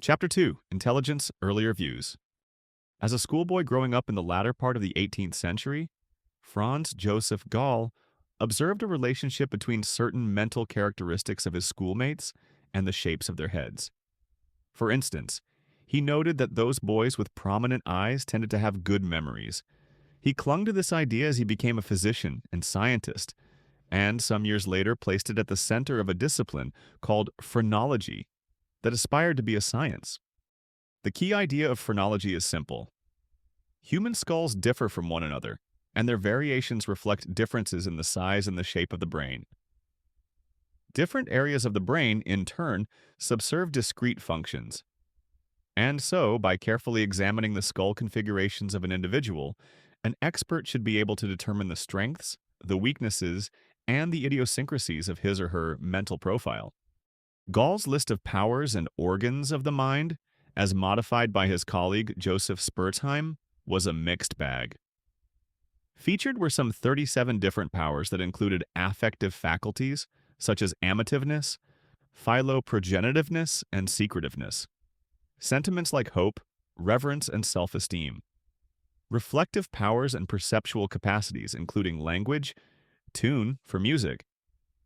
Chapter 2: Intelligence, Earlier Views. As a schoolboy growing up in the latter part of the 18th century, Franz Joseph Gall observed a relationship between certain mental characteristics of his schoolmates and the shapes of their heads. For instance, he noted that those boys with prominent eyes tended to have good memories. He clung to this idea as he became a physician and scientist, and some years later placed it at the center of a discipline called phrenology that aspired to be a science. The key idea of phrenology is simple. Human skulls differ from one another, and their variations reflect differences in the size and the shape of the brain. Different areas of the brain, in turn, subserve discrete functions. And so, by carefully examining the skull configurations of an individual, an expert should be able to determine the strengths, the weaknesses, and the idiosyncrasies of his or her mental profile. Gall's list of powers and organs of the mind, as modified by his colleague Joseph Spurzheim, was a mixed bag. Featured were some 37 different powers that included affective faculties, such as amativeness, philoprogenitiveness, and secretiveness, sentiments like hope, reverence, and self-esteem, reflective powers and perceptual capacities, including language, tune for music,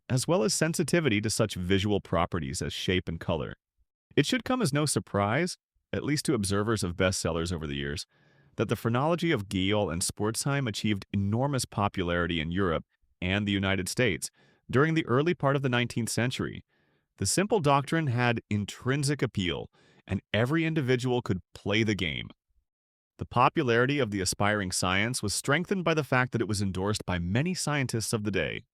as well as sensitivity to such visual properties as shape and color. It should come as no surprise, at least to observers of bestsellers over the years, that the phrenology of Gall and Spurzheim achieved enormous popularity in Europe and the United States during the early part of the 19th century. The simple doctrine had intrinsic appeal, and every individual could play the game. The popularity of the aspiring science was strengthened by the fact that it was endorsed by many scientists of the day.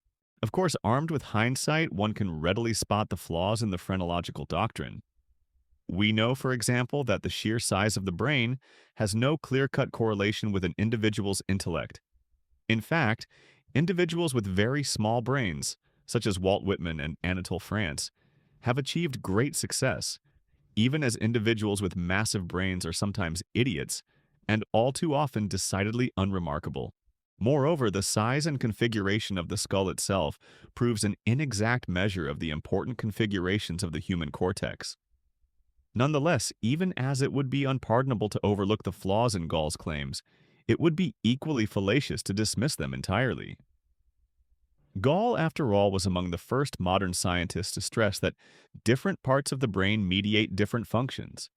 Of course, armed with hindsight, one can readily spot the flaws in the phrenological doctrine. We know, for example, that the sheer size of the brain has no clear-cut correlation with an individual's intellect. In fact, individuals with very small brains, such as Walt Whitman and Anatole France, have achieved great success, even as individuals with massive brains are sometimes idiots and all too often decidedly unremarkable. Moreover, the size and configuration of the skull itself proves an inexact measure of the important configurations of the human cortex. Nonetheless, even as it would be unpardonable to overlook the flaws in Gall's claims, it would be equally fallacious to dismiss them entirely. Gall, after all, was among the first modern scientists to stress that different parts of the brain mediate different functions.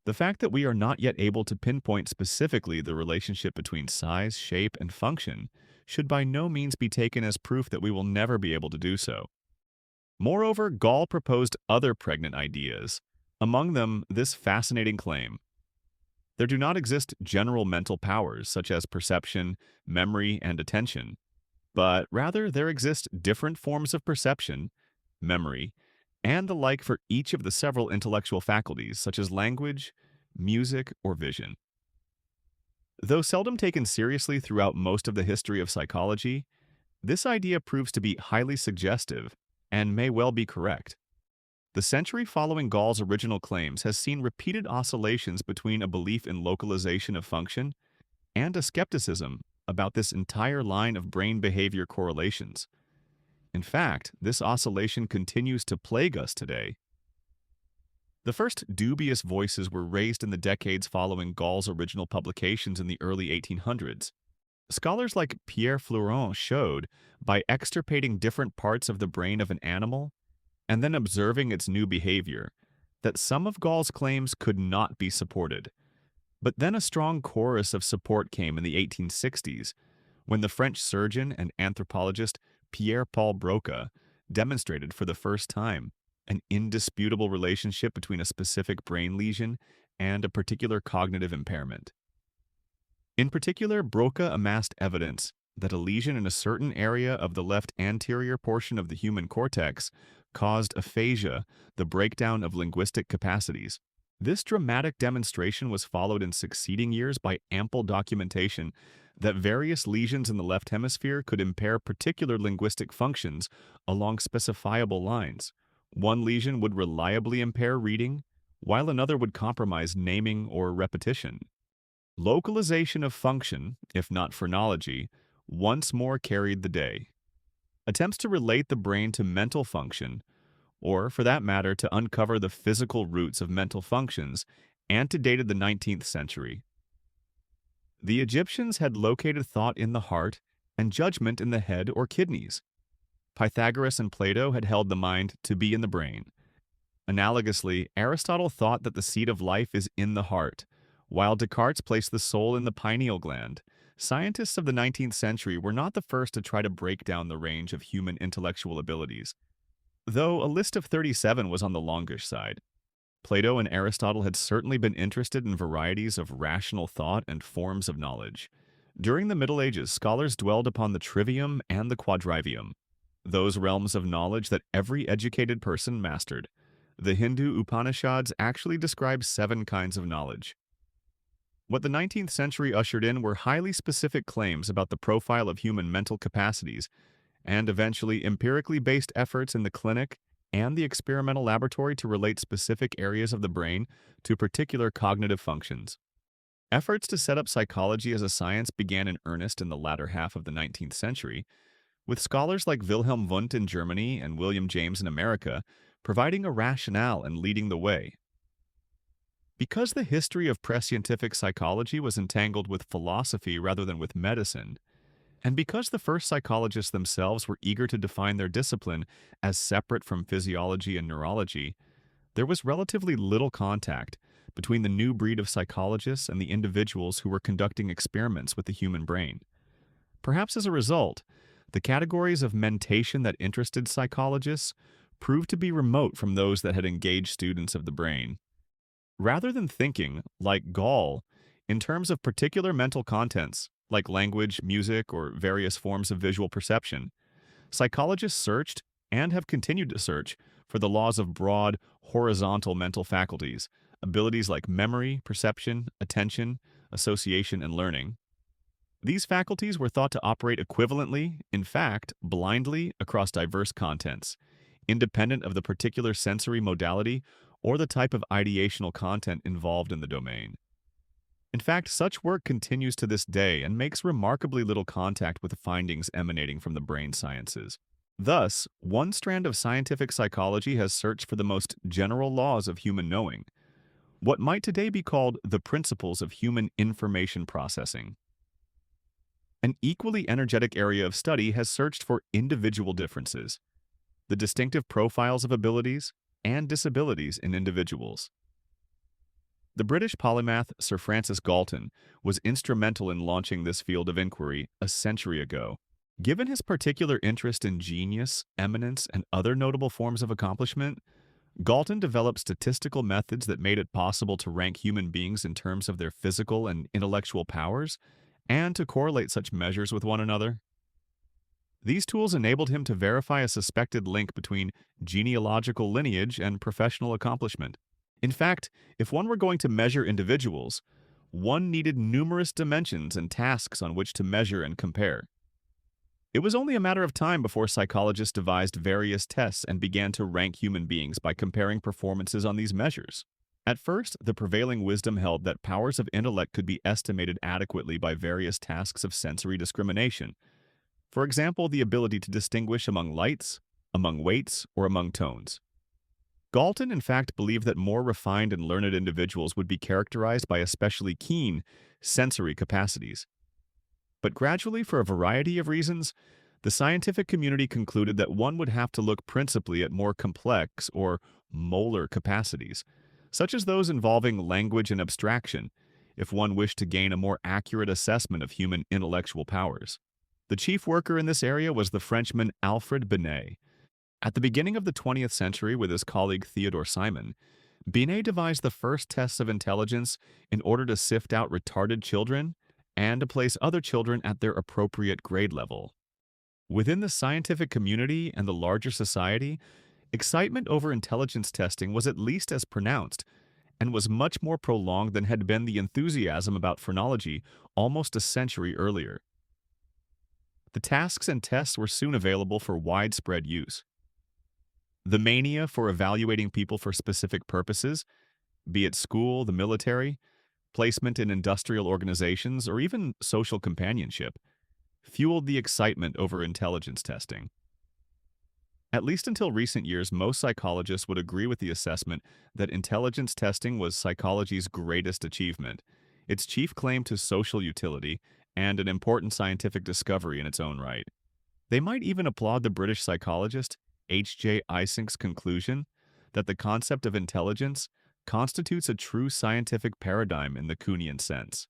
The fact that we are not yet able to pinpoint specifically the relationship between size, shape, and function should by no means be taken as proof that we will never be able to do so. Moreover, Gall proposed other pregnant ideas, among them this fascinating claim. There do not exist general mental powers such as perception, memory, and attention, but rather there exist different forms of perception, memory, and the like for each of the several intellectual faculties such as language, music, or vision. Though seldom taken seriously throughout most of the history of psychology, this idea proves to be highly suggestive and may well be correct. The century following Gall's original claims has seen repeated oscillations between a belief in localization of function and a skepticism about this entire line of brain behavior correlations. In fact, this oscillation continues to plague us today. The first dubious voices were raised in the decades following Gall's original publications in the early 1800s. Scholars like Pierre Fleuron showed, by extirpating different parts of the brain of an animal and then observing its new behavior, that some of Gall's claims could not be supported. But then a strong chorus of support came in the 1860s, when the French surgeon and anthropologist Pierre-Paul Broca demonstrated for the first time an indisputable relationship between a specific brain lesion and a particular cognitive impairment. In particular, Broca amassed evidence that a lesion in a certain area of the left anterior portion of the human cortex caused aphasia, the breakdown of linguistic capacities. This dramatic demonstration was followed in succeeding years by ample documentation that various lesions in the left hemisphere could impair particular linguistic functions along specifiable lines. One lesion would reliably impair reading, while another would compromise naming or repetition. Localization of function, if not phrenology, once more carried the day. Attempts to relate the brain to mental function or for that matter, to uncover the physical roots of mental functions, antedated the 19th century. The Egyptians had located thought in the heart and judgment in the head or kidneys. Pythagoras and Plato had held the mind to be in the brain. Analogously, Aristotle thought that the seat of life is in the heart, while Descartes placed the soul in the pineal gland. Scientists of the 19th century were not the first to try to break down the range of human intellectual abilities, though a list of 37 was on the longish side. Plato and Aristotle had certainly been interested in varieties of rational thought and forms of knowledge. During the Middle Ages, scholars dwelled upon the trivium and the quadrivium, those realms of knowledge that every educated person mastered. The Hindu Upanishads actually describe 7 kinds of knowledge. What the 19th century ushered in were highly specific claims about the profile of human mental capacities, and eventually empirically based efforts in the clinic and the experimental laboratory to relate specific areas of the brain to particular cognitive functions. Efforts to set up psychology as a science began in earnest in the latter half of the 19th century, with scholars like Wilhelm Wundt in Germany and William James in America providing a rationale and leading the way. Because the history of prescientific psychology was entangled with philosophy rather than with medicine, and because the first psychologists themselves were eager to define their discipline as separate from physiology and neurology, there was relatively little contact between the new breed of psychologists and the individuals who were conducting experiments with the human brain. Perhaps as a result, the categories of mentation that interested psychologists proved to be remote from those that had engaged students of the brain. Rather than thinking, like Gall, in terms of particular mental contents, like language, music, or various forms of visual perception, psychologists searched, and have continued to search, for the laws of broad, horizontal mental faculties, abilities like memory, perception, attention, association, and learning. These faculties were thought to operate equivalently, in fact, blindly, across diverse contents, independent of the particular sensory modality or the type of ideational content involved in the domain. In fact, such work continues to this day and makes remarkably little contact with the findings emanating from the brain sciences. Thus, one strand of scientific psychology has searched for the most general laws of human knowing, what might today be called the principles of human information processing. An equally energetic area of study has searched for individual differences, the distinctive profiles of abilities and disabilities in individuals. The British polymath Sir Francis Galton was instrumental in launching this field of inquiry a century ago. Given his particular interest in genius, eminence, and other notable forms of accomplishment, Galton developed statistical methods that made it possible to rank human beings in terms of their physical and intellectual powers, and to correlate such measures with one another. These tools enabled him to verify a suspected link between genealogical lineage and professional accomplishment. In fact, if one were going to measure individuals, one needed numerous dimensions and tasks on which to measure and compare. It was only a matter of time before psychologists devised various tests and began to rank human beings by comparing performances on these measures. At first, the prevailing wisdom held that powers of intellect could be estimated adequately by various tasks of sensory discrimination. For example, the ability to distinguish among lights, among weights, or among tones. Galton, in fact, believed that more refined and learned individuals would be characterized by especially keen sensory capacities. But gradually, for a variety of reasons, the scientific community concluded that one would have to look principally at more complex or molar capacities, such as those involving language and abstraction, if one wished to gain a more accurate assessment of human intellectual powers. The chief worker in this area was the Frenchman Alfred Binet. At the beginning of the 20th century, with his colleague Theodore Simon, Binet devised the first tests of intelligence in order to sift out retarded children and to place other children at their appropriate grade level. Within the scientific community and the larger society, excitement over intelligence testing was at least as pronounced and was much more prolonged than had been the enthusiasm about phrenology almost a century earlier. The tasks and tests were soon available for widespread use. The mania for evaluating people for specific purposes, be it school, the military, placement in industrial organizations, or even social companionship, fueled the excitement over intelligence testing. At least until recent years, most psychologists would agree with the assessment that intelligence testing was psychology's greatest achievement, its chief claim to social utility, and an important scientific discovery in its own right. They might even applaud the British psychologist H.J. Eysenck's conclusion that the concept of intelligence constitutes a true scientific paradigm in the Kuhnian sense.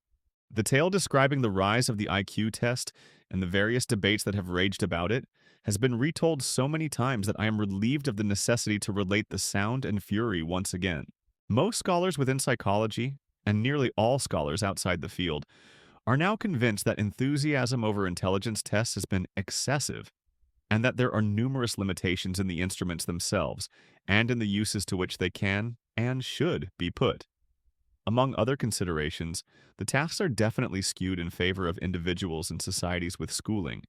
The tale describing the rise of the IQ test and the various debates that have raged about it has been retold so many times that I am relieved of the necessity to relate the sound and fury once again. Most scholars within psychology, and nearly all scholars outside the field, are now convinced that enthusiasm over intelligence tests has been excessive, and that there are numerous limitations in the instruments themselves and in the uses to which they can and should be put. Among other considerations, the tasks are definitely skewed in favor of individuals in societies with schooling,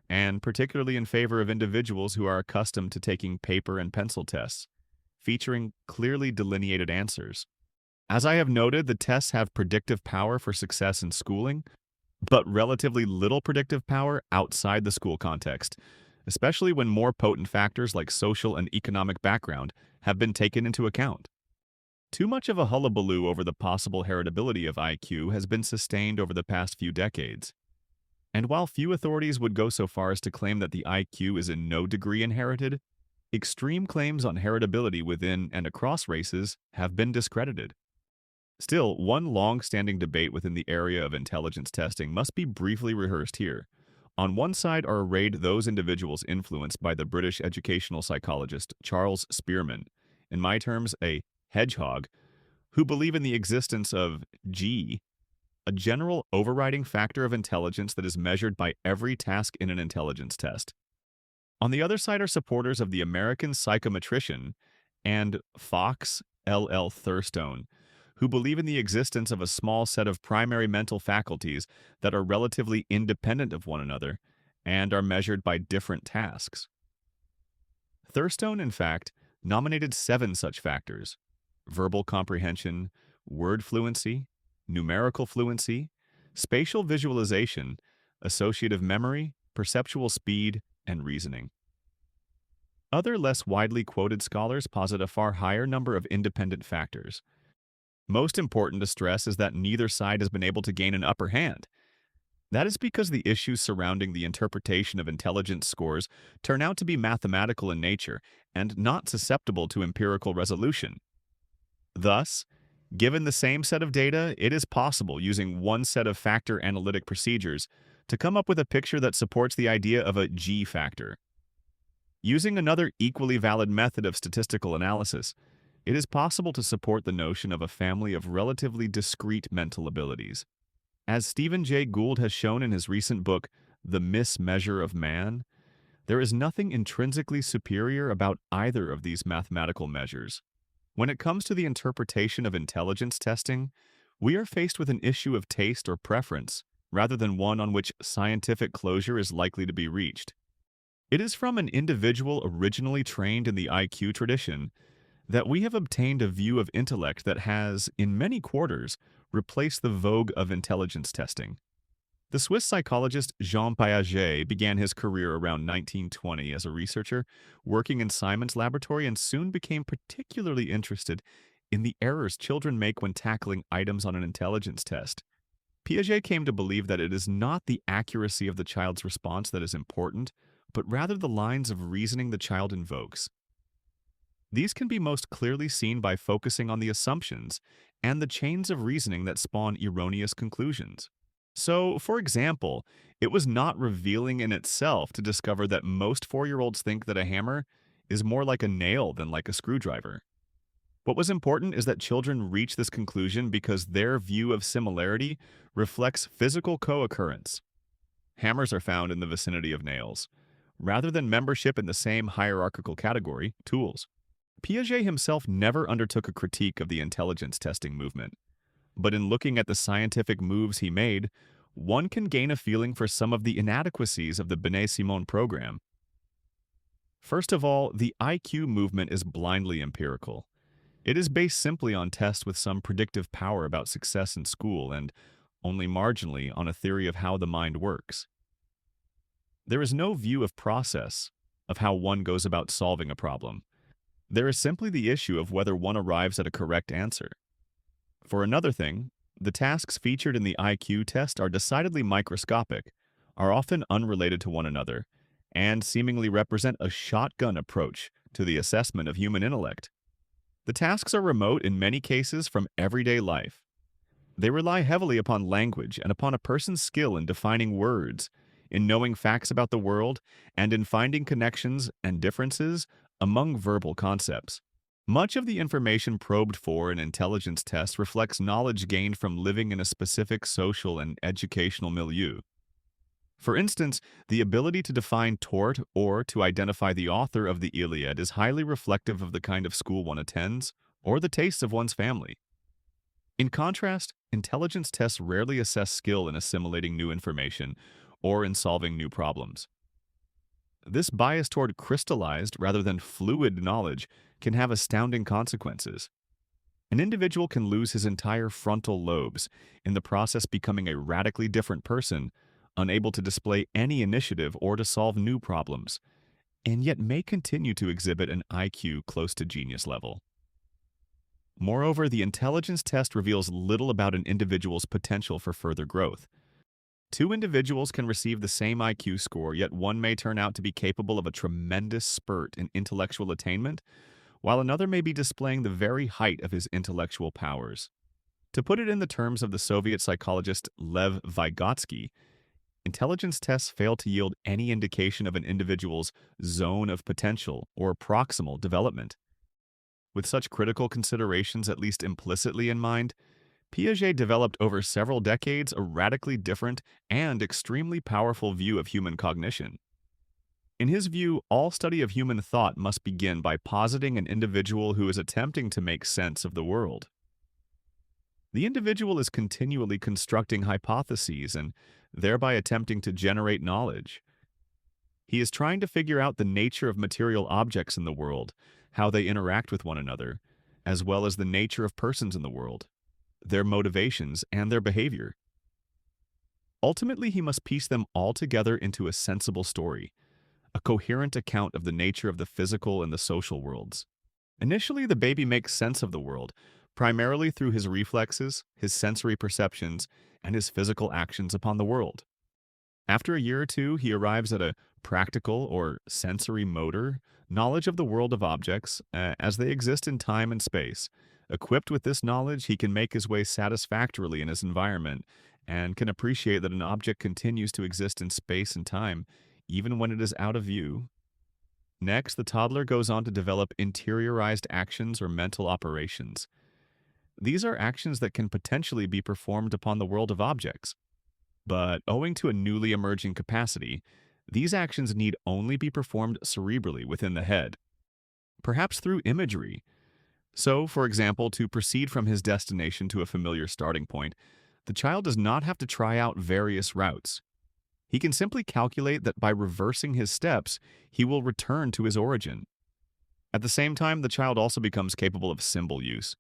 and particularly in favor of individuals who are accustomed to taking paper and pencil tests, featuring clearly delineated answers. As I have noted, the tests have predictive power for success in schooling, but relatively little predictive power outside the school context, especially when more potent factors like social and economic background have been taken into account. Too much of a hullabaloo over the possible heritability of IQ has been sustained over the past few decades. And while few authorities would go so far as to claim that the IQ is in no degree inherited, extreme claims on heritability within and across races have been discredited. Still, one long-standing debate within the area of intelligence testing must be briefly rehearsed here. On one side are arrayed those individuals influenced by the British educational psychologist Charles Spearman, in my terms a hedgehog, who believe in the existence of G, a general overriding factor of intelligence that is measured by every task in an intelligence test. On the other side are supporters of the American psychometrician and Fox L.L. Thurstone, who believe in the existence of a small set of primary mental faculties that are relatively independent of one another and are measured by different tasks. Thurstone, in fact, nominated 7 such factors: verbal comprehension, word fluency, numerical fluency, spatial visualization, associative memory, perceptual speed, and reasoning. Other less widely quoted scholars posit a far higher number of independent factors. Most important to stress is that neither side has been able to gain an upper hand. That is because the issues surrounding the interpretation of intelligence scores turn out to be mathematical in nature and not susceptible to empirical resolution. Thus, given the same set of data, it is possible, using one set of factor analytic procedures, to come up with a picture that supports the idea of a G factor. Using another equally valid method of statistical analysis, it is possible to support the notion of a family of relatively discrete mental abilities. As Stephen Jay Gould has shown in his recent book, The Mismeasure of Man, there is nothing intrinsically superior about either of these mathematical measures. When it comes to the interpretation of intelligence testing, we are faced with an issue of taste or preference, rather than one on which scientific closure is likely to be reached. It is from an individual originally trained in the IQ tradition that we have obtained a view of intellect that has, in many quarters, replaced the vogue of intelligence testing. The Swiss psychologist Jean Piaget began his career around 1920 as a researcher, working in Simon's laboratory, and soon became particularly interested in the errors children make when tackling items on an intelligence test. Piaget came to believe that it is not the accuracy of the child's response that is important, but rather the lines of reasoning the child invokes. These can be most clearly seen by focusing on the assumptions and the chains of reasoning that spawn erroneous conclusions. So, for example, it was not revealing in itself to discover that most 4-year-olds think that a hammer is more like a nail than like a screwdriver. What was important is that children reach this conclusion because their view of similarity reflects physical co-occurrence. Hammers are found in the vicinity of nails, rather than membership in the same hierarchical category, tools. Piaget himself never undertook a critique of the intelligence testing movement, but in looking at the scientific moves he made, one can gain a feeling for some of the inadequacies of the Binet-Simon program. First of all, the IQ movement is blindly empirical. It is based simply on tests with some predictive power about success in school and only marginally on a theory of how the mind works. There is no view of process, of how one goes about solving a problem. There is simply the issue of whether one arrives at a correct answer. For another thing, the tasks featured in the IQ test are decidedly microscopic, are often unrelated to one another, and seemingly represent a shotgun approach to the assessment of human intellect. The tasks are remote in many cases from everyday life. They rely heavily upon language and upon a person's skill in defining words, in knowing facts about the world, and in finding connections and differences among verbal concepts. Much of the information probed for in intelligence tests reflects knowledge gained from living in a specific social and educational milieu. For instance, the ability to define tort or to identify the author of the Iliad is highly reflective of the kind of school one attends or the tastes of one's family. In contrast, intelligence tests rarely assess skill in assimilating new information or in solving new problems. This bias toward crystallized rather than fluid knowledge can have astounding consequences. An individual can lose his entire frontal lobes, in the process becoming a radically different person, unable to display any initiative or to solve new problems, and yet may continue to exhibit an IQ close to genius level. Moreover, the intelligence test reveals little about an individual's potential for further growth. Two individuals can receive the same IQ score, yet one may turn out to be capable of a tremendous spurt in intellectual attainment, while another may be displaying the very height of his intellectual powers. To put it in the terms of the Soviet psychologist Lev Vygotsky, intelligence tests fail to yield any indication of an individual's zone of potential or proximal development. With such critical considerations at least implicitly in mind, Piaget developed over several decades a radically different and extremely powerful view of human cognition. In his view, all study of human thought must begin by positing an individual who is attempting to make sense of the world. The individual is continually constructing hypotheses and thereby attempting to generate knowledge. He is trying to figure out the nature of material objects in the world, how they interact with one another, as well as the nature of persons in the world, their motivations, and their behavior. Ultimately, he must piece them all together into a sensible story, a coherent account of the nature of the physical and the social worlds. Initially, the baby makes sense of the world, primarily through his reflexes, his sensory perceptions, and his physical actions upon the world. After a year or two, he arrives at a practical or sensory motor knowledge of the world of objects as they exist in time and space. Equipped with this knowledge, he can make his way satisfactorily in his environment and can appreciate that an object continues to exist in space and time, even when it is out of view. Next, the toddler goes on to develop interiorized actions or mental operations. These are actions that can potentially be performed upon the world of objects. But owing to a newly emerging capacity, these actions need only be performed cerebrally within the head, perhaps through imagery. So, for example, to proceed from his destination to a familiar starting point, the child does not have to try out various routes. He can simply calculate that by reversing his steps, he will return to his origin. At the same time, the child also becomes capable of symbol use.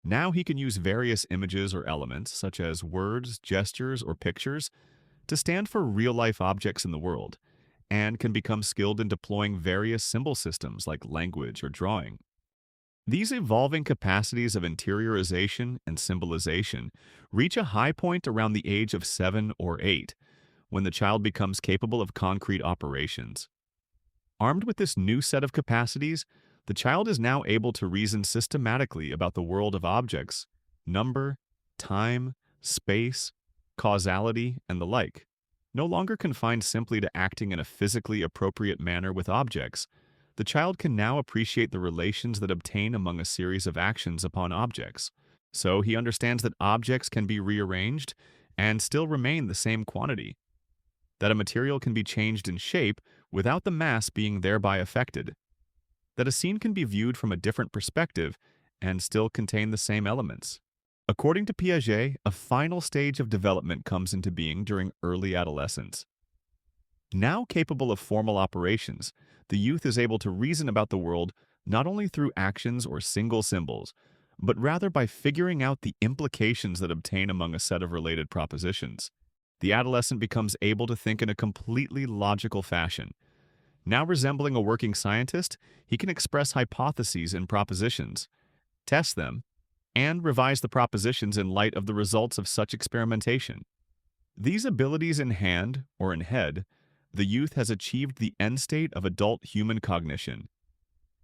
Now he can use various images or elements, such as words, gestures, or pictures, to stand for real-life objects in the world, and can become skilled in deploying various symbol systems like language or drawing. These evolving capacities of interiorization and symbolization reach a high point around the age of 7 or 8, when the child becomes capable of concrete operations. Armed with this new set of capacities, the child is now able to reason systematically about the world of objects, number, time, space, causality, and the like. No longer confined simply to acting in a physically appropriate manner with objects, the child can now appreciate the relations that obtain among a series of actions upon objects. So he understands that objects can be rearranged and still remain the same quantity, that a material can be changed in shape without the mass being thereby affected, that a scene can be viewed from a different perspective and still contain the same elements. According to Piaget, a final stage of development comes into being during early adolescence. Now capable of formal operations, the youth is able to reason about the world not only through actions or single symbols, but rather by figuring out the implications that obtain among a set of related propositions. The adolescent becomes able to think in a completely logical fashion. Now resembling a working scientist, he can express hypotheses and propositions, test them, and revise the propositions in light of the results of such experimentation. These abilities in hand, or in head, the youth has achieved the end state of adult human cognition.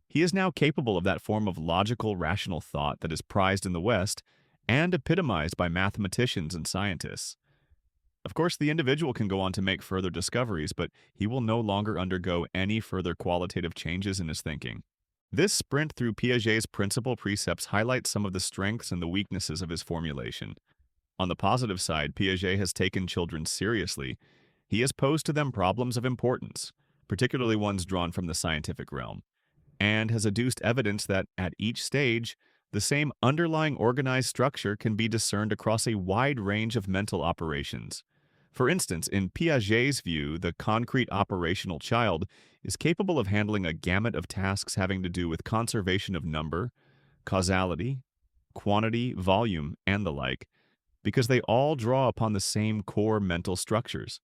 He is now capable of that form of logical, rational thought that is prized in the West and epitomized by mathematicians and scientists. Of course, the individual can go on to make further discoveries, but he will no longer undergo any further qualitative changes in his thinking. This sprint through Piaget's principal precepts highlights some of the strengths and the weaknesses of his formulation. On the positive side, Piaget has taken children seriously. He has posed to them problems of importance, particularly ones drawn from the scientific realm, and has adduced evidence that, at each stage, the same underlying organized structure can be discerned across a wide range of mental operations. For instance, in Piaget's view, the concrete operational child is capable of handling a gamut of tasks having to do with conservation of number, causality, quantity, volume, and the like, because they all draw upon the same core mental structures.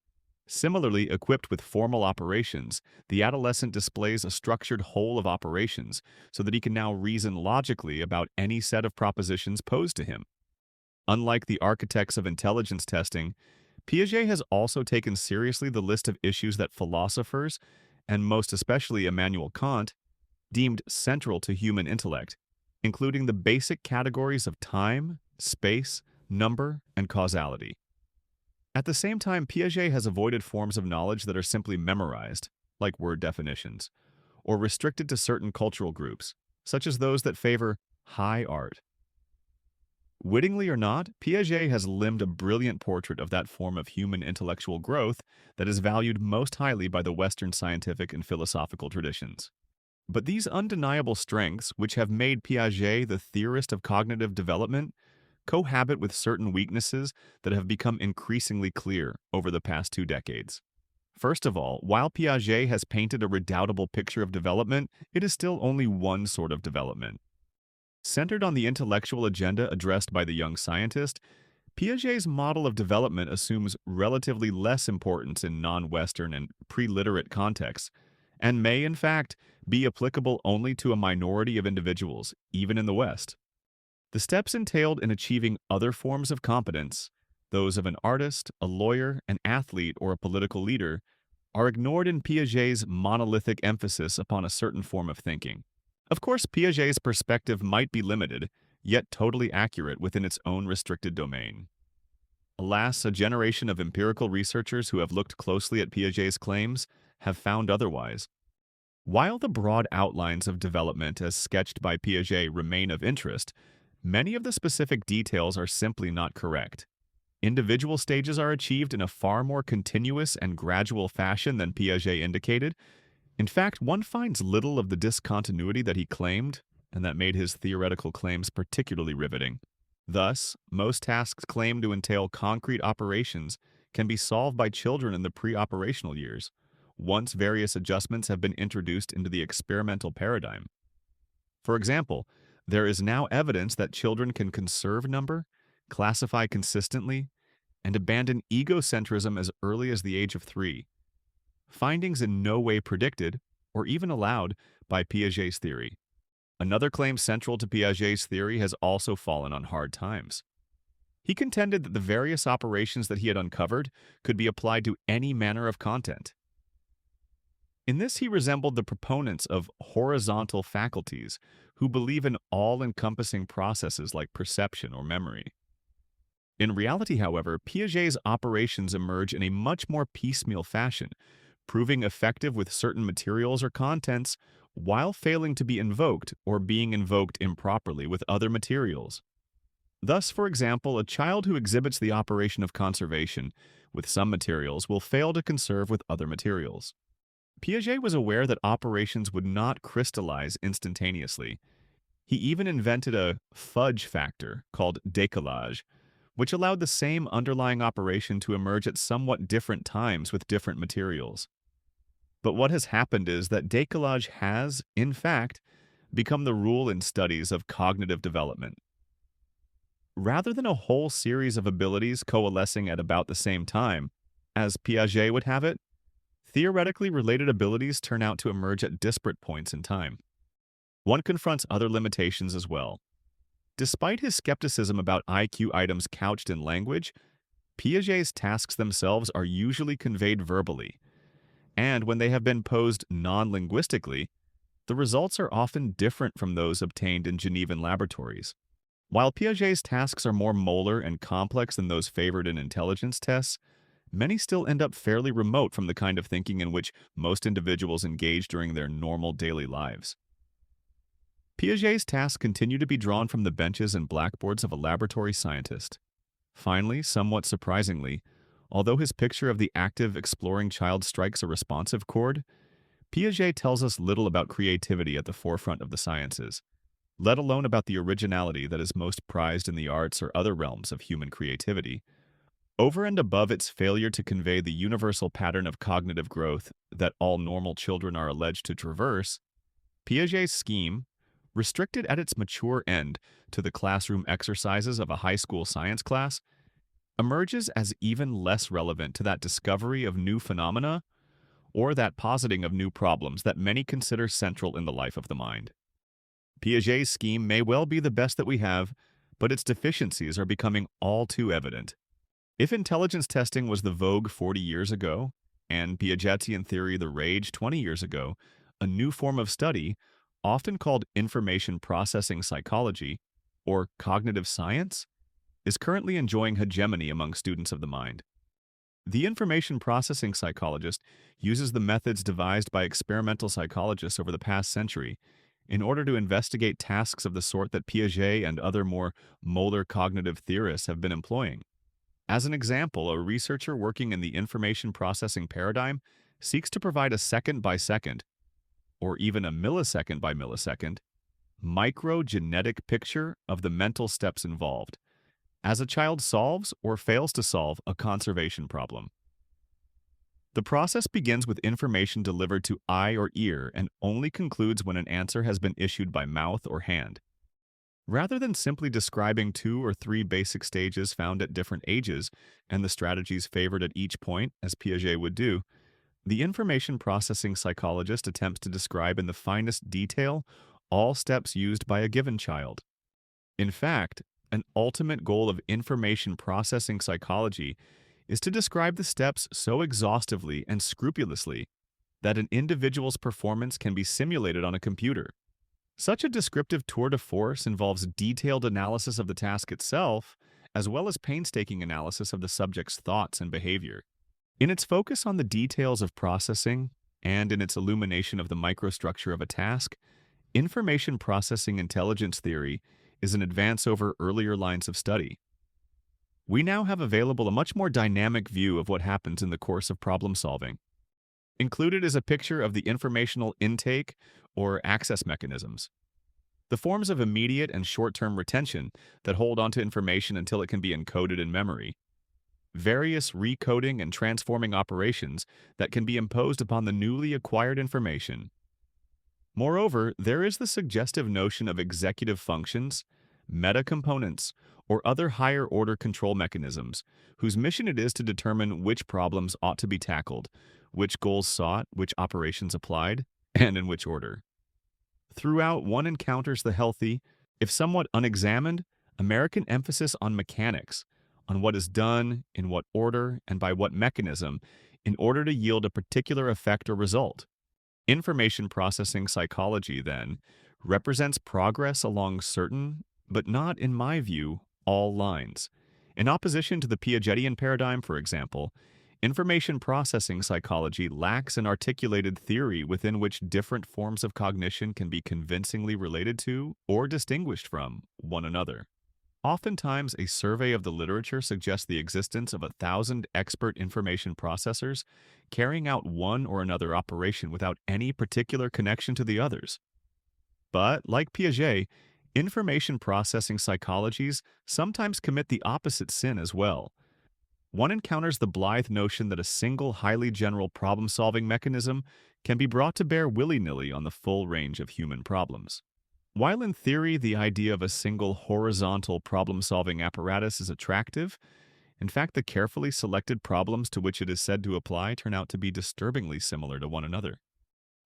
Similarly, equipped with formal operations, the adolescent displays a structured whole of operations so that he can now reason logically about any set of propositions posed to him. Unlike the architects of intelligence testing, Piaget has also taken seriously the list of issues that philosophers, and most especially Immanuel Kant, deemed central to human intellect, including the basic categories of time, space, number, and causality. At the same time, Piaget has avoided forms of knowledge that are simply memorized, like word definitions, or restricted to certain cultural groups, such as those that favor high art. Wittingly or not, Piaget has limned a brilliant portrait of that form of human intellectual growth that is valued most highly by the Western scientific and philosophical traditions. But these undeniable strengths, which have made Piaget the theorist of cognitive development, cohabit with certain weaknesses that have become increasingly clear over the past 2 decades. First of all, while Piaget has painted a redoubtable picture of development, it is still only one sort of development. Centered on the intellectual agenda addressed by the young scientist, Piaget's model of development assumes relatively less importance in non-Western and pre-literate contexts, and may, in fact, be applicable only to a minority of individuals, even in the West. The steps entailed in achieving other forms of competence, those of an artist, a lawyer, an athlete, or a political leader, are ignored in Piaget's monolithic emphasis upon a certain form of thinking. Of course, Piaget's perspective might be limited, yet totally accurate within its own restricted domain. Alas, a generation of empirical researchers who have looked closely at Piaget's claims have found otherwise. While the broad outlines of development as sketched by Piaget remain of interest, many of the specific details are simply not correct. Individual stages are achieved in a far more continuous and gradual fashion than Piaget indicated. In fact, one finds little of the discontinuity that he claimed, and that made his theoretical claims particularly riveting. Thus, most tasks claimed to entail concrete operations can be solved by children in the pre-operational years, once various adjustments have been introduced into the experimental paradigm. For example, there is now evidence that children can conserve number, classify consistently, and abandon egocentrism as early as the age of 3. Findings in no way predicted, or even allowed, by Piaget's theory. Another claim central to Piaget's theory has also fallen on hard times. He contended that the various operations that he had uncovered could be applied to any manner of content. In this, he resembled the proponents of horizontal faculties, who believe in all-encompassing processes like perception or memory. In reality, however, Piaget's operations emerge in a much more piecemeal fashion, proving effective with certain materials or contents while failing to be invoked or being invoked improperly with other materials. Thus, for example, a child who exhibits the operation of conservation with some materials will fail to conserve with other materials. Piaget was aware that operations would not crystallize instantaneously. He even invented a fudge factor called décalage, which allowed the same underlying operation to emerge at somewhat different times with different materials. But what has happened is that décalage has, in fact, become the rule in studies of cognitive development. Rather than a whole series of abilities coalescing at about the same time, as Piaget would have it, theoretically related abilities turn out to emerge at disparate points in time. One confronts other limitations as well. Despite his skepticism about IQ items couched in language, Piaget's tasks themselves are usually conveyed verbally, and when they have been posed non-linguistically, the results are often different from those obtained in Genevan laboratories. While Piaget's tasks are more molar and complex than those favored in intelligence tests, many still end up fairly remote from the kind of thinking in which most individuals engage during their normal daily lives. Piaget's tasks continue to be drawn from the benches and blackboards of a laboratory scientist. Finally, somewhat surprisingly, although his picture of the active, exploring child strikes a responsive chord, Piaget tells us little about creativity at the forefront of the sciences, let alone about the originality that is most prized in the arts or other realms of human creativity. Over and above its failure to convey the universal pattern of cognitive growth that all normal children are alleged to traverse, Piaget's scheme, restricted at its mature end to the classroom exercises of a high school science class, emerges as even less relevant to that discovery of new phenomena or that positing of new problems that many consider central in the life of the mind. Piaget's scheme may well be the best that we have, but its deficiencies are becoming all too evident. If intelligence testing was the vogue 40 years ago, and Piagetian theory the rage 20 years ago, a new form of study, often called information processing psychology, or cognitive science, is currently enjoying hegemony among students of the mind. The information processing psychologist uses the methods devised by experimental psychologists over the past century in order to investigate tasks of the sort that Piaget and other more molar cognitive theorists have been employing. As an example, a researcher working in the information processing paradigm seeks to provide a second-by-second, or even a millisecond-by-millisecond, microgenetic picture of the mental steps involved, as a child solves or fails to solve a conservation problem. The process begins with information delivered to eye or ear and only concludes when an answer has been issued by mouth or hand. Rather than simply describing 2 or 3 basic stages found at different ages and the strategies favored at each point, as Piaget would do, the information processing psychologist attempts to describe in the finest detail all steps used by a given child. In fact, an ultimate goal of information processing psychology is to describe the steps so exhaustively and scrupulously that an individual's performance can be simulated on a computer. Such a descriptive tour de force involves detailed analysis of the task itself, as well as painstaking analysis of the subject's thoughts and behavior. In its focus on the details of processing, and in its illumination of the microstructure of a task, information processing intelligence theory is an advance over earlier lines of study. We now have available a much more dynamic view of what happens in the course of problem solving. Included is a picture of the informational intake or access mechanisms, the forms of immediate and short-term retention that hold onto information until it can be encoded in memory, various recoding and transforming operations that can be imposed upon the newly acquired information. Moreover, there is the suggestive notion of executive functions, meta-components, or other higher-order control mechanisms, whose mission it is to determine which problems ought to be tackled, which goals sought, which operations applied, and in which order. Throughout, one encounters the healthy, if somewhat unexamined, American emphasis on mechanics, on what is done, in what order, and by what mechanism, in order to yield a particular effect or result. Information processing psychology, then, represents progress along certain, but not, in my view, all lines. In opposition to the Piagetian paradigm, for example, information processing psychology lacks an articulated theory within which different forms of cognition can be convincingly related to or distinguished from one another. Oftentimes, a survey of the literature suggests the existence of 1,000 expert information processors carrying out one or another operation without any particular connection to the others. But, like Piaget, information processing psychologies sometimes commit the opposite sin as well. One encounters the blithe notion that a single highly general problem-solving mechanism can be brought to bear willy-nilly on the full range of human problems. While in theory the idea of a single horizontal problem-solving apparatus is attractive, In fact, the carefully selected problems to which it is said to apply turn out to be disturbingly similar to one another.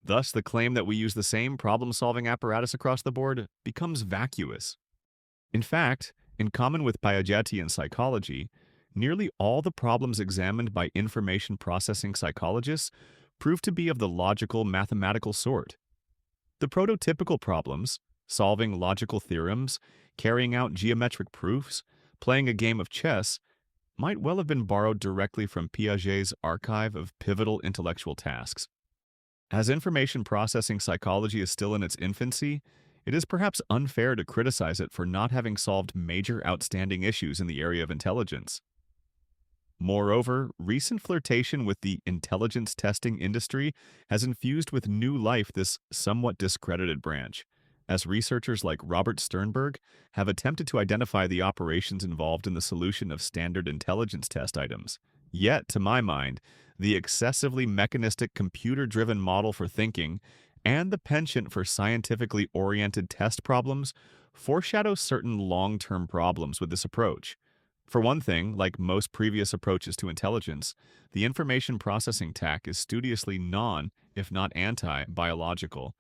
Thus, the claim that we use the same problem-solving apparatus across the board becomes vacuous. In fact, in common with Piagetian psychology, nearly all the problems examined by information processing psychologists prove to be of the logical, mathematical sort. The prototypical problems, solving logical theorems, carrying out geometric proofs, playing a game of chess, might well have been borrowed directly from Piaget's archive of pivotal intellectual tasks. As information processing psychology is still in its infancy, it is perhaps unfair to criticize it for not having solved major outstanding issues in the area of intelligence. Moreover, recent flirtation with the intelligence testing industry has infused with new life this somewhat discredited branch, as researchers like Robert Sternberg have attempted to identify the operations involved in the solution of standard intelligence test items. Yet, to my mind, the excessively mechanistic computer-driven model for thinking and the penchant for scientifically oriented test problems foreshadow certain long-term problems with this approach. For one thing, like most previous approaches to intelligence, the information processing tack is studiously if not anti-biological,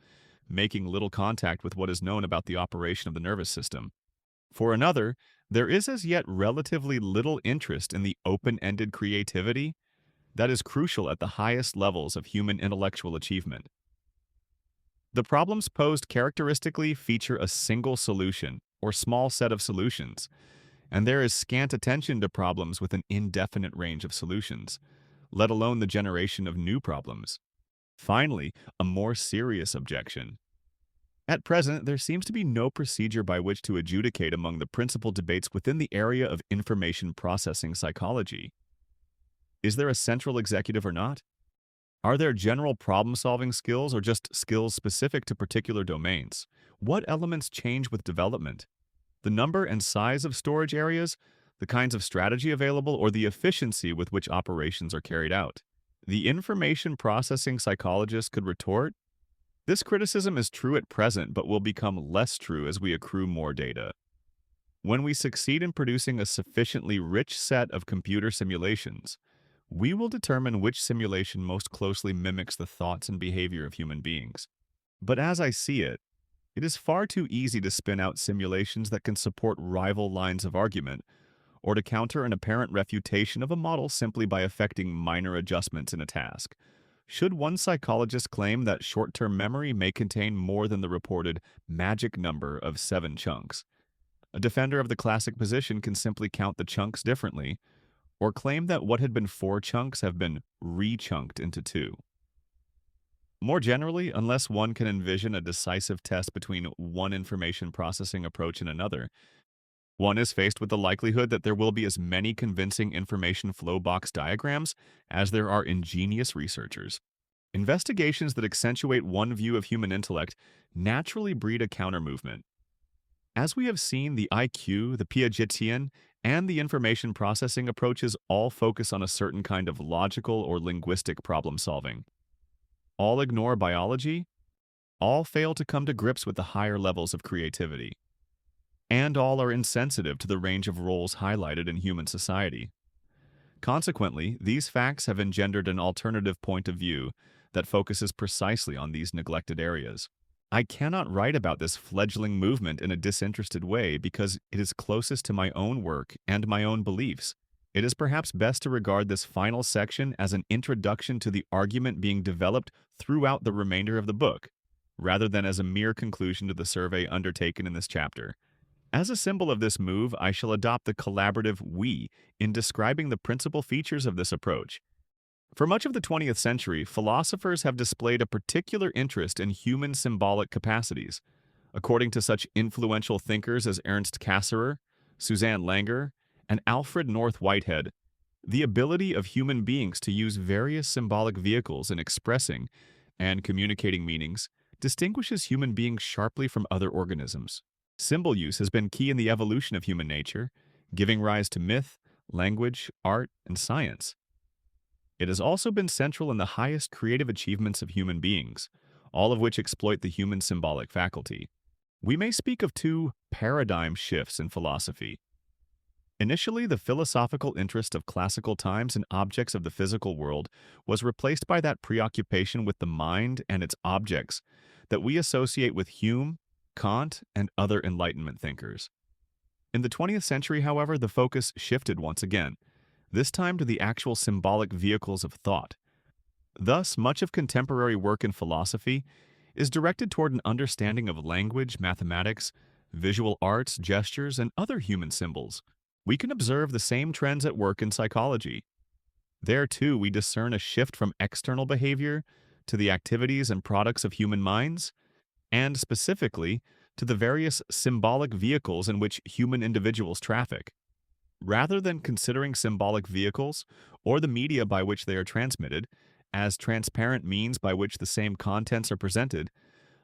making little contact with what is known about the operation of the nervous system. For another, there is as yet relatively little interest in the open-ended creativity that is crucial at the highest levels of human intellectual achievement. The problems posed characteristically feature a single solution or small set of solutions, and there is scant attention to problems with an indefinite range of solutions, let alone the generation of new problems. Finally, a more serious objection. At present, there seems to be no procedure by which to adjudicate among the principal debates within the area of information processing psychology. Is there a central executive or not? Are there general problem-solving skills or just skills specific to particular domains? What elements change with development? The number and size of storage areas, the kinds of strategy available, or the efficiency with which operations are carried out? The information processing psychologist could retort, this criticism is true at present but will become less true as we accrue more data. When we succeed in producing a sufficiently rich set of computer simulations, we will determine which simulation most closely mimics the thoughts and behavior of human beings. But as I see it, it is far too easy to spin out simulations that can support rival lines of argument, or to counter an apparent refutation of a model simply by effecting minor adjustments in a task. Should one psychologist claim that short-term memory may contain more than the reported magic number of 7 chunks, a defender of the classic position can simply count the chunks differently, or claim that what had been 4 chunks have been re-chunked into 2. More generally, unless one can envision a decisive test between one information processing approach and another, one is faced with the likelihood that there will be as many convincing information flow box diagrams as there are ingenious researchers. Investigations that accentuate one view of human intellect naturally breed a counter-movement. As we have seen, the IQ, the Piagetian, and the information processing approaches all focus on a certain kind of logical or linguistic problem-solving. All ignore biology, all fail to come to grips with the higher levels of creativity, and all are insensitive to the range of roles highlighted in human society. Consequently, these facts have engendered an alternative point of view that focuses precisely on these neglected areas. I cannot write about this fledgling movement in a disinterested way because it is closest to my own work and my own beliefs. It is perhaps best to regard this final section as an introduction to the argument being developed throughout the remainder of the book, rather than as a mere conclusion to the survey undertaken in this chapter. As a symbol of this move, I shall adopt the collaborative we in describing the principal features of this approach. For much of the 20th century, philosophers have displayed a particular interest in human symbolic capacities. According to such influential thinkers as Ernst Cassirer, Suzanne Langer, and Alfred North Whitehead, the ability of human beings to use various symbolic vehicles in expressing and communicating meanings distinguishes human beings sharply from other organisms. Symbol use has been key in the evolution of human nature, giving rise to myth, language, art, and science. It has also been central in the highest creative achievements of human beings, all of which exploit the human symbolic faculty. We may speak of 2 paradigm shifts in philosophy. Initially, the philosophical interest of classical times in objects of the physical world was replaced by that preoccupation with the mind and its objects that we associate with Hume, Kant, and other Enlightenment thinkers. In the 20th century, however, the focus shifted once again, this time to the actual symbolic vehicles of thought. Thus, much of contemporary work in philosophy is directed toward an understanding of language, mathematics, visual arts, gestures, and other human symbols. We can observe the same trends at work in psychology. There, too, we discern a shift from external behavior to the activities and products of human minds, and specifically to the various symbolic vehicles in which human individuals traffic. Rather than considering symbolic vehicles or the media by which they are transmitted as transparent means by which the same contents are presented,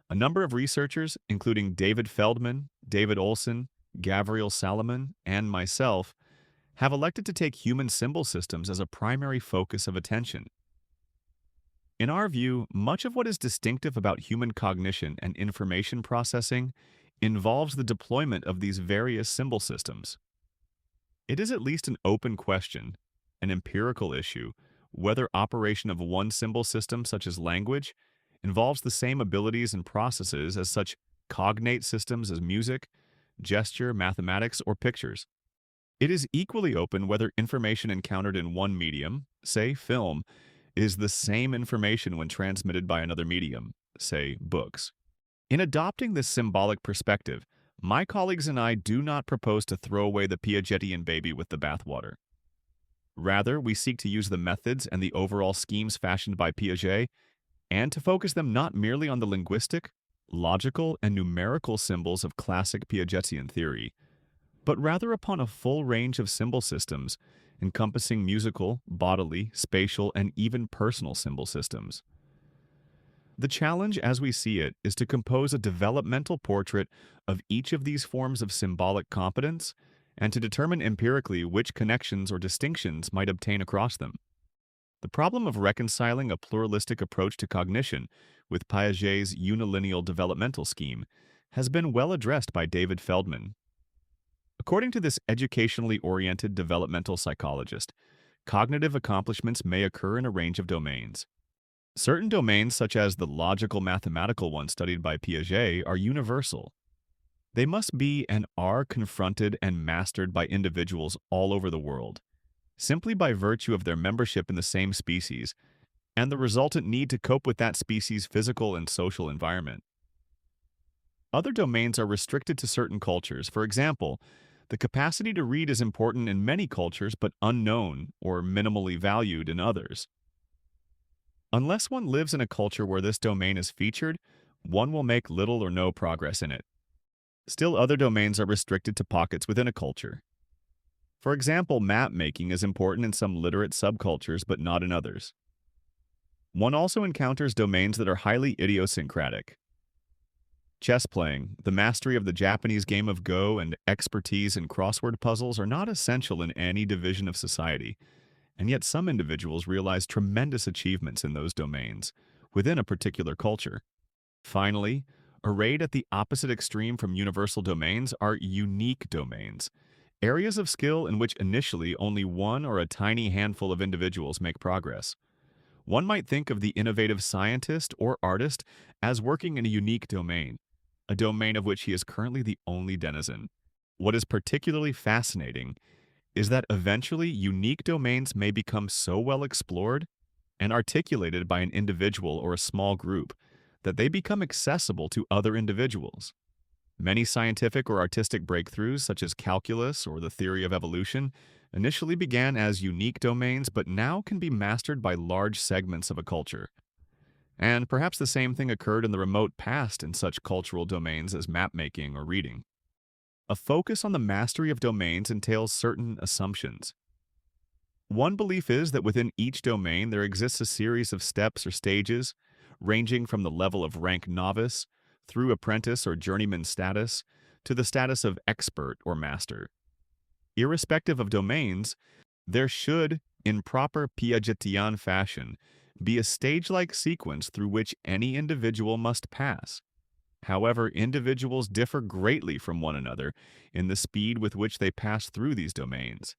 a number of researchers, including David Feldman, David Olson, Gavriel Salomon, and myself, have elected to take human symbol systems as a primary focus of attention. In our view, much of what is distinctive about human cognition and information processing involves the deployment of these various symbol systems. It is at least an open question, an empirical issue, whether operation of one symbol system, such as language, involves the same abilities and processes as such cognate systems as music, gesture, mathematics, or pictures. It is equally open whether information encountered in one medium, say film, is the same information when transmitted by another medium, say books. In adopting this symbolic perspective, my colleagues and I do not propose to throw away the Piagetian baby with the bathwater. Rather, we seek to use the methods and the overall schemes fashioned by Piaget and to focus them not merely on the linguistic, logical, and numerical symbols of classic Piagetian theory, but rather upon a full range of symbol systems encompassing musical, bodily, spatial, and even personal symbol systems. The challenge, as we see it, is to compose a developmental portrait of each of these forms of symbolic competence and to determine empirically which connections or distinctions might obtain across them. The problem of reconciling a pluralistic approach to cognition with Piaget's unilineal developmental scheme has been well addressed by David Feldman. According to this educationally oriented developmental psychologist, cognitive accomplishments may occur in a range of domains. Certain domains, such as the logical mathematical one studied by Piaget, are universal. They must be and are confronted and mastered by individuals all over the world, simply by virtue of their membership in the same species and the resultant need to cope with that species' physical and social environment. Other domains are restricted to certain cultures. For example, the capacity to read is important in many cultures but unknown or minimally valued in others. Unless one lives in a culture where this domain is featured, one will make little or no progress in it. Still, other domains are restricted to pockets within a culture. For example, map making is important in some literate subcultures but not in others. One also encounters domains that are highly idiosyncratic. Chess playing, the mastery of the Japanese game of Go, and expertise in crossword puzzles are not essential in any division of society, and yet some individuals realize tremendous achievements in those domains within a particular culture. Finally, arrayed at the opposite extreme from universal domains are unique domains, areas of skill in which initially only one or a tiny handful of individuals make progress. One might think of the innovative scientist or artist as working in a unique domain, a domain of which he is currently the only denizen. What is particularly fascinating is that eventually unique domains may become so well explored and articulated by an individual or a small group that they become accessible to other individuals. Many scientific or artistic breakthroughs, such as calculus or the theory of evolution, initially began as unique domains but now can be mastered by large segments of a culture. And perhaps the same thing occurred in the remote past in such cultural domains as mapmaking or reading. A focus on the mastery of domains entails certain assumptions. One belief is that within each domain there exists a series of steps or stages, ranging from the level of rank novice, through apprentice or journeyman status, to the status of expert or master. Irrespective of domains, there should, in proper Piagetian fashion, be a stage-like sequence through which any individual must pass. However, individuals differ greatly from one another in the speed with which they pass through these domains.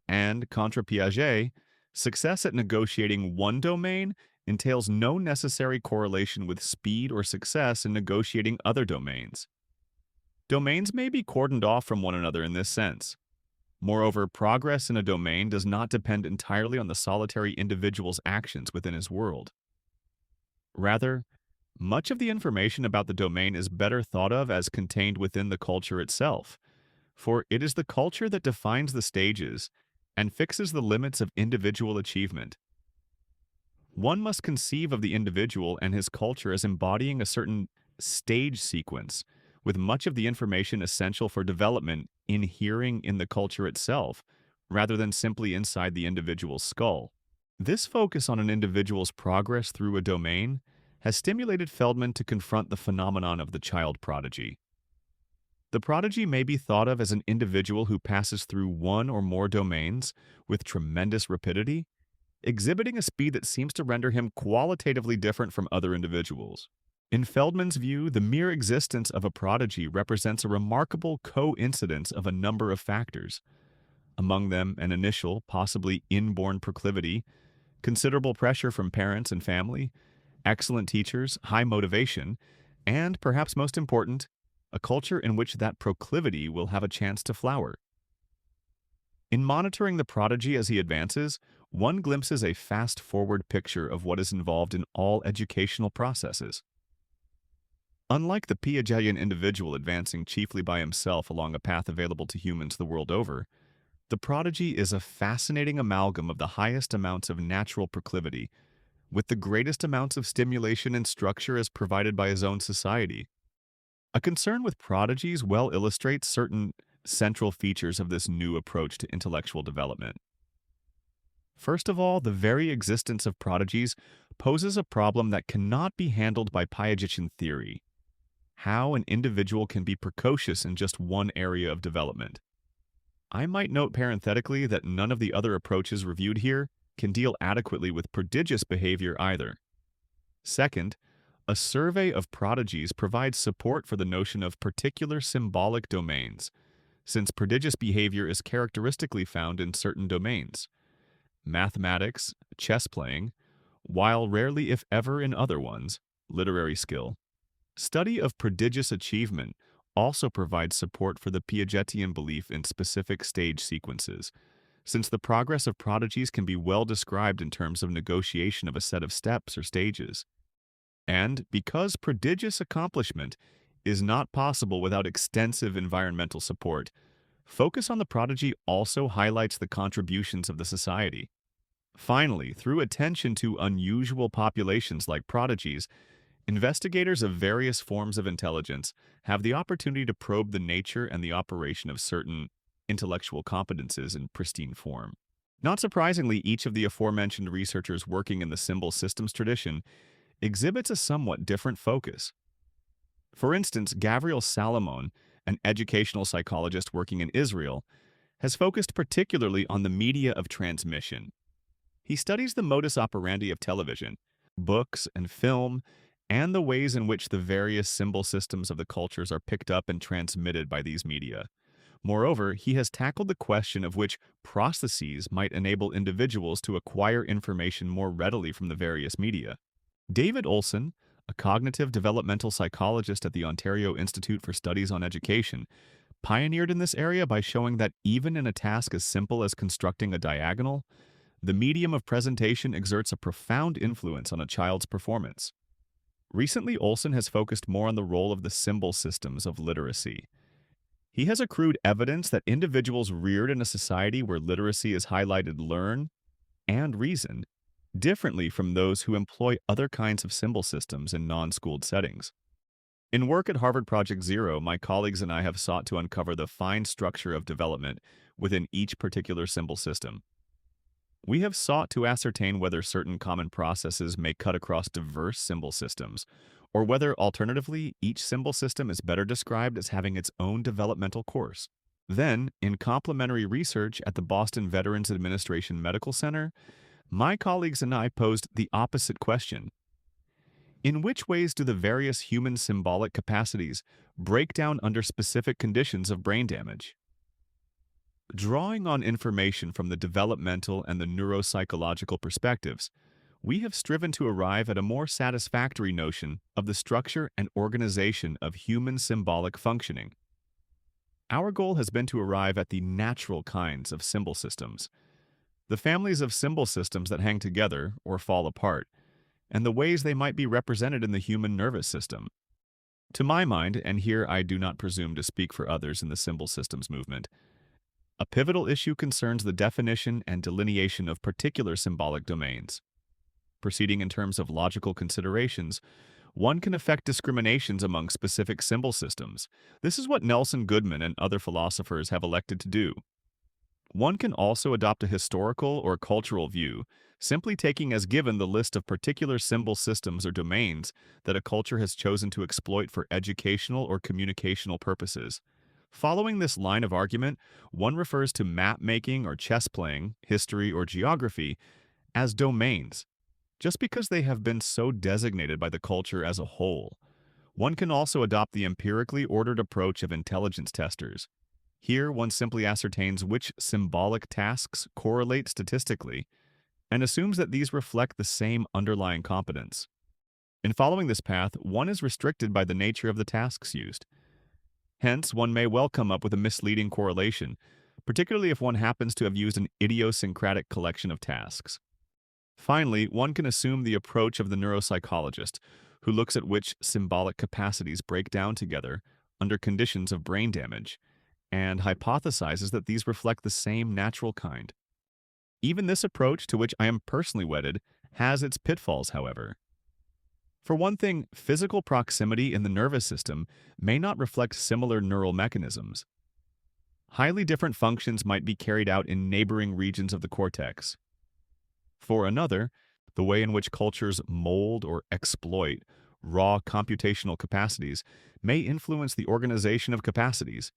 And, contra Piaget, success at negotiating one domain entails no necessary correlation with speed or success in negotiating other domains. Domains may be cordoned off from one another in this sense. Moreover, progress in a domain does not depend entirely on the solitary individual's actions within his world. Rather, much of the information about the domain is better thought of as contained within the culture itself, for it is the culture that defines the stages and fixes the limits of individual achievement. One must conceive of the individual and his culture as embodying a certain stage sequence, with much of the information essential for development inhering in the culture itself, rather than simply inside the individual's skull. This focus on an individual's progress through a domain has stimulated Feldman to confront the phenomenon of the child prodigy. The prodigy may be thought of as an individual who passes through one or more domains with tremendous rapidity, exhibiting a speed that seems to render him qualitatively different from other individuals. In Feldman's view, the mere existence of a prodigy represents a remarkable coincidence of a number of factors, among them an initial, possibly inborn proclivity, considerable pressure from parents and family, excellent teachers, high motivation, and, perhaps most important, a culture in which that proclivity will have a chance to flower. In monitoring the prodigy as he advances, one glimpses a fast-forward picture of what is involved in all educational processes. Unlike the Piagetian individual advancing chiefly by himself along a path available to humans the world over, the prodigy is a fascinating amalgam of the highest amounts of natural proclivity, with the greatest amounts of stimulation and structure as provided by his own society. A concern with prodigies well illustrates certain central features of this new approach to intellectual development. First of all, the very existence of prodigies poses a problem that cannot be handled by Piagetian theory: how an individual can be precocious in just one area of development. I might note parenthetically that none of the other approaches reviewed here can deal adequately with prodigious behavior either. Second, a survey of prodigies provides support for the notion of particular symbolic domains, since prodigious behavior is characteristically found in certain domains: mathematics, chess playing, while rarely if ever in other ones, literary skill. Study of prodigious achievement also provides support for the Piagetian belief in specific stage sequences, since the progress of prodigies can be well described in terms of negotiation of a set of steps or stages. And because prodigious accomplishment is not possible without extensive environmental support, focus on the prodigy also highlights the contributions of the society. Finally, through attention to unusual populations like prodigies, investigators of various forms of intelligence have the opportunity to probe the nature and the operation of certain intellectual competences in pristine form. Not surprisingly, each of the aforementioned researchers working in the symbol systems tradition exhibits a somewhat different focus. For instance, Gabriel Salomon, an educational psychologist working in Israel, has focused particularly on the media of transmission. He studies the modus operandi of television, books, and film, and the ways in which the various symbol systems of the cultures are picked up and transmitted by these media. Moreover, he has tackled the question of which processes might enable individuals to acquire information more readily from the various media. David Olson, a cognitive developmental psychologist at the Ontario Institute for Studies on Education, pioneered in this area by showing that even in a task as simple as constructing a diagonal, the medium of presentation exerts a profound influence on a child's performance. Recently, Olson has focused more on the role of the symbol systems of literacy. He has accrued evidence that individuals reared in a society where literacy is highlighted learn and reason differently from those who employ other kinds of symbol systems in non-schooled settings. In work at Harvard Project Zero, my colleagues and I have sought to uncover the fine structure of development within each particular symbol system. We have sought to ascertain whether certain common processes may cut across diverse symbol systems, or whether, alternatively, each symbol system is better described as having its own developmental course. Then, in complementary research at the Boston Veterans Administration Medical Center, my colleagues and I posed the opposite question. In which ways do the various human symbolic capacities break down under specific conditions of brain damage? Drawing on information from the developmental and the neuropsychological perspectives, we have striven to arrive at a more satisfactory notion of the structure and organization of human symbolic functioning. Our goal has been to arrive at the natural kinds of symbol systems, the families of symbol systems that hang together or fall apart, and the ways they might be represented in the human nervous system. To my mind, and here I do not presume to speak for others in the symbol systems movement, a pivotal issue concerns the definition and delineation of particular symbolic domains. Proceeding in terms of logical considerations, one can effect discriminations among specific symbol systems. This is what Nelson Goodman and other philosophers have elected to do. One can also adopt a historical or cultural view, simply taking as given the list of particular symbol systems or domains that a culture has chosen to exploit for educational or communicational purposes. Following this line of argument, one refers to map-making or chess-playing, history or geography, as domains, just because they have been so designated by the culture as a whole. One can also adopt the empirically ordered approach of intelligence testers. Here, one simply ascertains which symbolic tasks correlate statistically and assumes that these reflect the same underlying competence. In following this path, one is restricted by the nature of the tasks used. Hence, one may well come up with a misleading correlation, particularly if one happens to have used an idiosyncratic collection of tasks. Finally, one can assume the approach of the neuropsychologist, who looks at which symbolic capacities break down together under conditions of brain damage, and hypothesizes that these reflect the same natural kind. Even this approach, to which I am personally wedded, has its pitfalls, however. For one thing, physical proximity in the nervous system may not reflect similar neural mechanisms. Highly different functions might be carried out in neighboring regions of the cortex. For another, the way in which cultures mold or exploit raw computational capacities may influence the organization of capacities.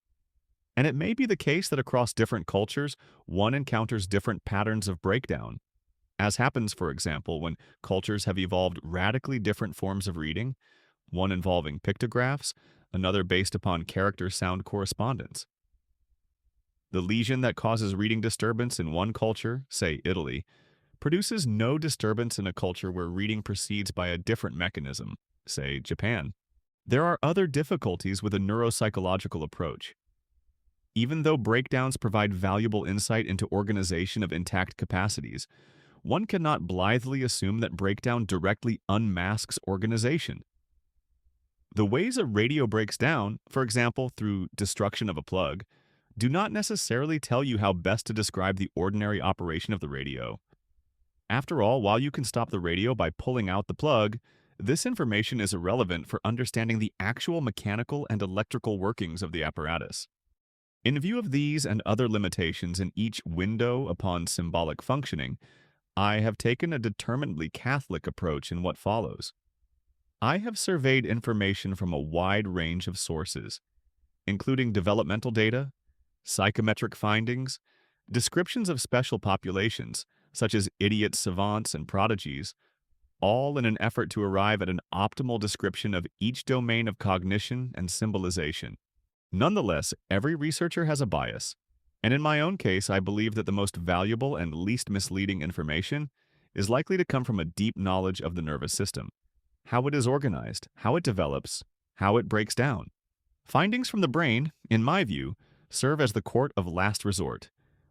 And it may be the case that across different cultures, one encounters different patterns of breakdown, as happens, for example, when cultures have evolved radically different forms of reading, one involving pictographs, another based upon character-sound correspondence. The lesion that causes reading disturbance in one culture, say Italy, produces no disturbance in a culture where reading proceeds by a different mechanism, say Japan. There are other difficulties with a neuropsychological approach. Even though breakdowns provide valuable insight into organization of intact capacities, one cannot blithely assume that breakdown directly unmasks organization. The ways a radio breaks down, for example through destruction of a plug, do not necessarily tell you how best to describe the ordinary operation of the radio. After all, while you can stop the radio by pulling out the plug, this information is irrelevant for understanding the actual mechanical and electrical workings of the apparatus. In view of these and other limitations in each window upon symbolic functioning, I have taken a determinedly Catholic approach in what follows. I have surveyed information from a wide range of sources, including developmental data, psychometric findings, descriptions of special populations, such as idiots, savants, and prodigies, all in an effort to arrive at an optimal description of each domain of cognition and symbolization. Nonetheless, every researcher has a bias, and in my own case, I believe that the most valuable and least misleading information is likely to come from a deep knowledge of the nervous system, how it is organized, how it develops, how it breaks down. Findings from the brain, in my view, serve as the court of last resort,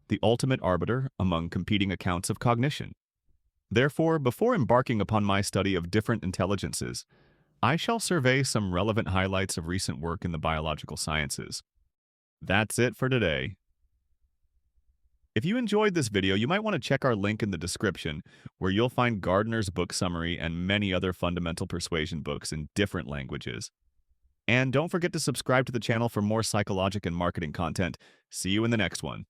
the ultimate arbiter among competing accounts of cognition. Therefore, before embarking upon my study of different intelligences, I shall survey some relevant highlights of recent work in the biological sciences. That's it for today. If you enjoyed this video, you might want to check our link in the description, where you'll find Gardner's book summary and many other fundamental persuasion books in different languages. And don't forget to subscribe to the channel for more psychologic and marketing content. See you in the next one.